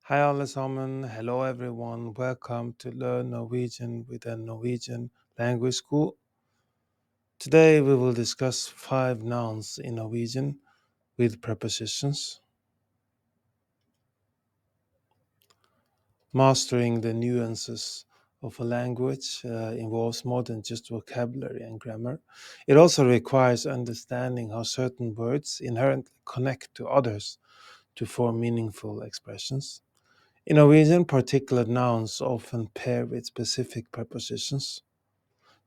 Hei alle sammen, hello everyone, welcome to Learn Norwegian with a Norwegian Language School. Today we will discuss 5 nouns in Norwegian with prepositions. Mastering the nuances of a language involves more than just vocabulary and grammar. It also requires understanding how certain words inherently connect to others to form meaningful expressions. In Norwegian, particular nouns often pair with specific prepositions.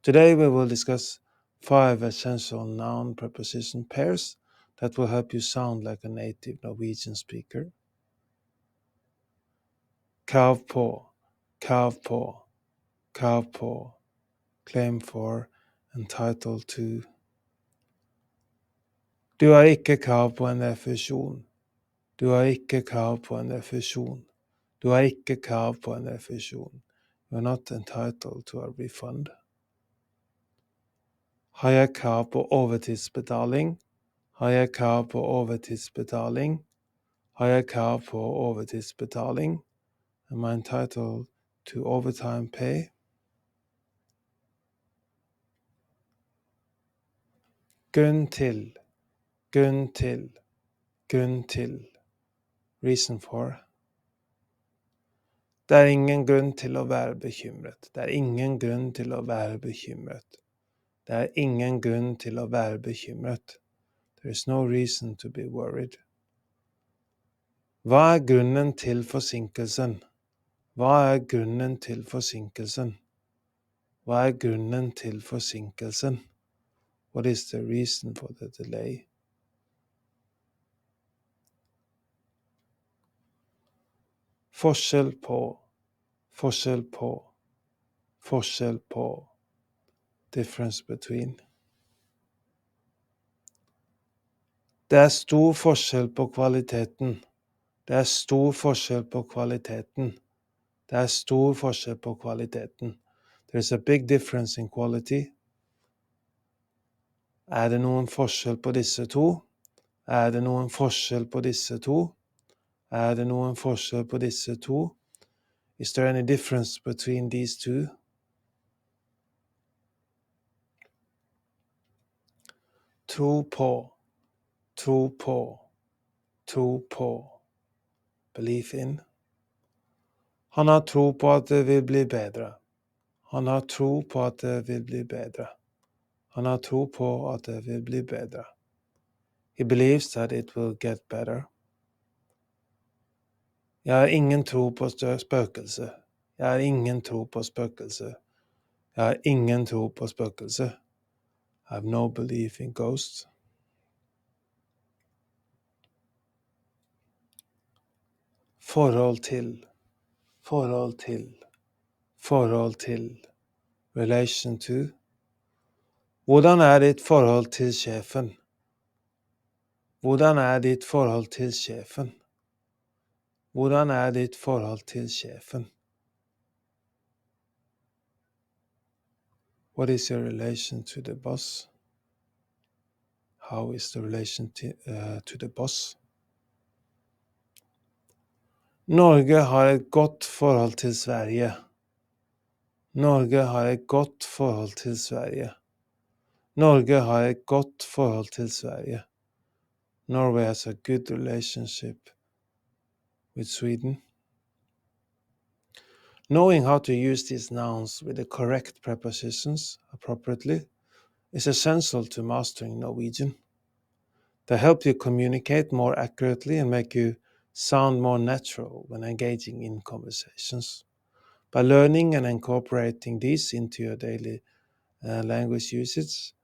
Today we will discuss 5 essential noun preposition pairs that will help you sound like a native Norwegian speaker. Krav på, krav på, krav på, claim for, entitled to. Du har ikke krav på en refusjon. Du har ikke krav på en refusjon. Du har ikke krav på en refusjon. You are not entitled to a refund. Har jeg krav på overtidsbetaling? Har jeg krav på overtidsbetaling? Har jeg krav på overtidsbetaling? Am I entitled to overtime pay? Grunn til, grunn til, grunn til. Reason for. Det er ingen grunn til å være bekymret. Det er ingen grunn til å være bekymret. Det er ingen grunn til å være bekymret. There is no reason to be worried. Hva er grunnen til forsinkelsen? Hva er grunnen til forsinkelsen? Hva er grunnen til forsinkelsen? What is the reason for the delay? Forskjell på, forskjell på, forskjell på. Difference between. Det er stor forskjell på kvaliteten. Det er stor forskjell på kvaliteten. Det er stor forskjell på kvaliteten. There's a big difference in quality. Er det noen forskjell på disse to? Er det noen forskjell på disse to? Er det noen forskjell på disse to? Is there any difference between these two? Tro på, tro på, tro på. Belief in. Han har tro på at det vil bli bedre. Han har tro på at det vil bli bedre. Han har tro på at det vil bli bedre. He believes that it will get better. Jeg har ingen tro på spøkelse. Jeg har ingen tro på spøkelse. Jeg har ingen tro på spøkelse. I have no belief in ghosts. Forhold til, forhold til, forhold til. Relation to. Hvordan er ditt forhold til sjefen? Hvordan er ditt forhold til sjefen? Hvordan er ditt forhold til sjefen? What is your relation to the boss? How is the relation to the boss? Norge har et godt forhold til Sverige. Norge har et godt forhold til Sverige. Norge har et godt forhold til Sverige. Norway has a good relationship with Sweden. Knowing how to use these nouns with the correct prepositions appropriately is essential to mastering Norwegian. They help you communicate more accurately and make you sound more natural when engaging in conversations. By learning and incorporating these into your daily language usage,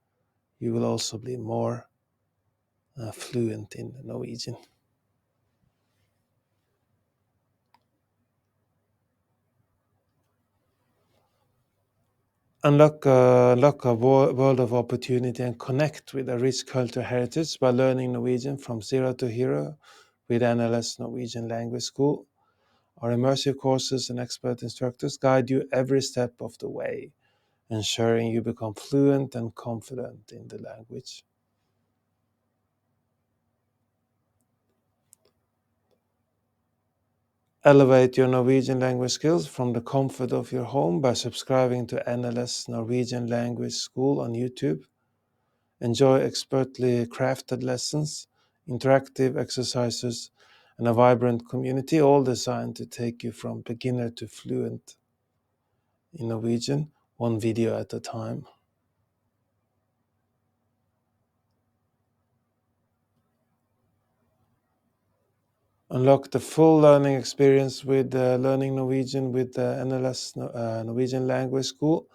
you will also be more fluent in Norwegian. Unlock a world of opportunity and connect with a rich cultural heritage by learning Norwegian from zero to hero with NLS Norwegian Language School. Our immersive courses and expert instructors guide you every step of the way, ensuring you become fluent and confident in the language. Elevate your Norwegian language skills from the comfort of your home by subscribing to NLS Norwegian Language School on YouTube. Enjoy expertly crafted lessons, interactive exercises, and a vibrant community, all designed to take you from beginner to fluent in Norwegian, one video at a time. Unlock the full learning experience with learning Norwegian with the NLS Norwegian Language School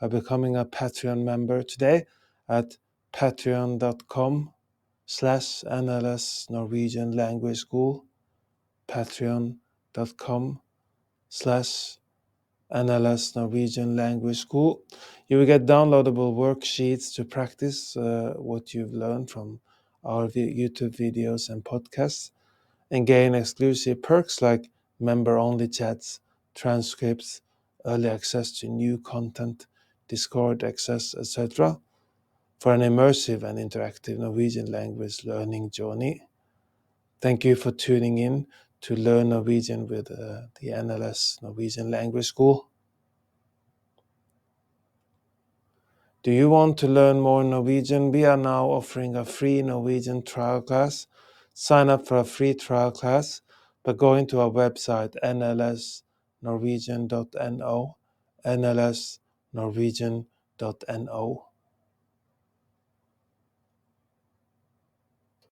by becoming a Patreon member today at patreon.com/NLS Norwegian Language School, patreon.com/NLS Norwegian Language School. You will get downloadable worksheets to practice what you've learned from our YouTube videos and podcasts, and gain exclusive perks like member-only chats, transcripts, early access to new content, Discord access, etc., for an immersive and interactive Norwegian language learning journey. Thank you for tuning in to Learn Norwegian with the NLS Norwegian Language School. Do you want to learn more Norwegian? We are now offering a free Norwegian trial class. Sign up for a free trial class by going to our website nlsnorwegian.no, nlsnorwegian.no.